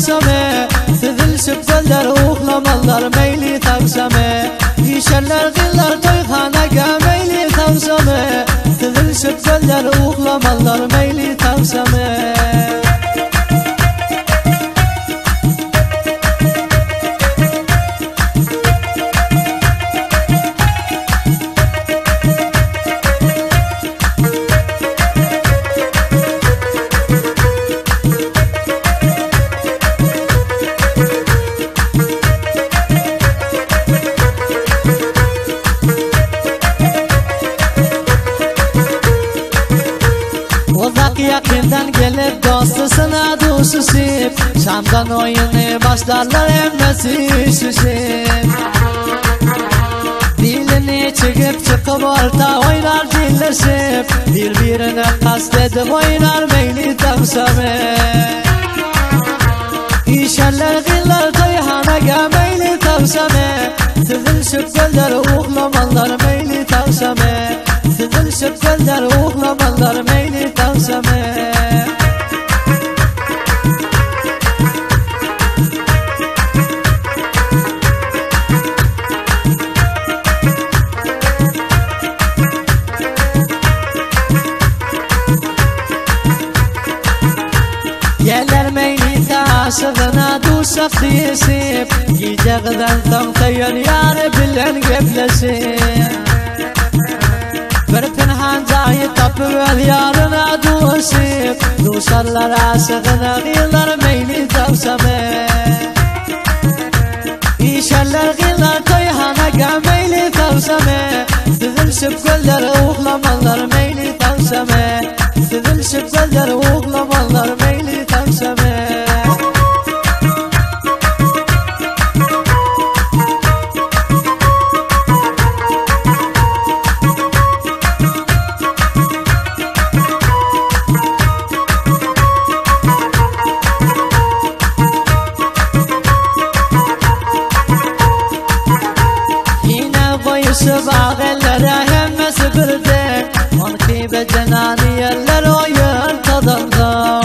tavsame Tizilşip gözler uğlamalar meyli tavsame İşerler giller toyxanaga meyli tavsame Tizilşip gözler uğlamalar meyli tavsame Yakından gelip dostusuna duşuşup Şam'dan oyunu başlarlar emmesi şişip Dilini çıkıp orta oynar dilleşip Birbirine kastedip oynar meyli tavsame İşerler giller toyxanaga meyli tavsame Tizilşip gözler uğlamalar meyli tavsame Tizilşip gözler uğlamalar meyli tavsame Yeler meyli taşığına duşak diyesip Gecegiden tamtayan yarı bilen gepleşip Bir pinhan cayı tapıver yarına duşup Duşarlar aşığına giller meyli tavsame İşerler giller toyxanaga meyli tavsame Tizilşip gözler uğlamalar meyli tavsame Tizilşip gözler uğlamalar meyli tavsame Bağellere hemmesi birde Mankibe cenani yerler oyun tadında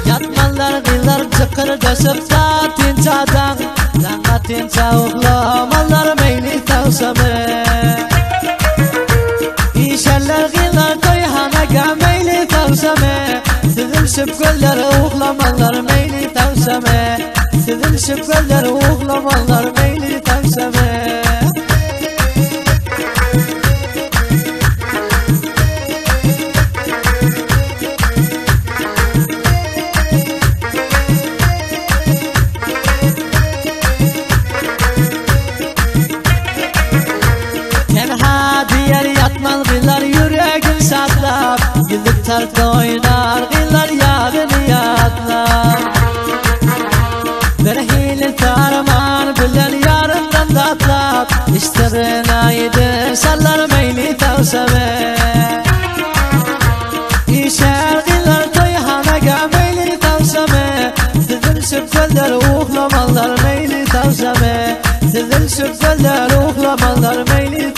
Yatmanlar giller çıkır döşüp tatincadan Zangatinca uğlamalar meyli tavsame İşerler giller toyxanaga meyli tavsame Tizilşip gözler uğlamalar meyli tavsame Tizilşip gözler uğlamalar meyli tavsame Gidip tarafta oynar giller yarını yatlar Bir hile tarman bilen yarından datlap İşlerine yedi sallar meyli tavsame İşer giller toyxanaga meyli tavsame Tizilşip gözler uğlamalar meyli tavsame Tizilşip gözler uğlamalar meyli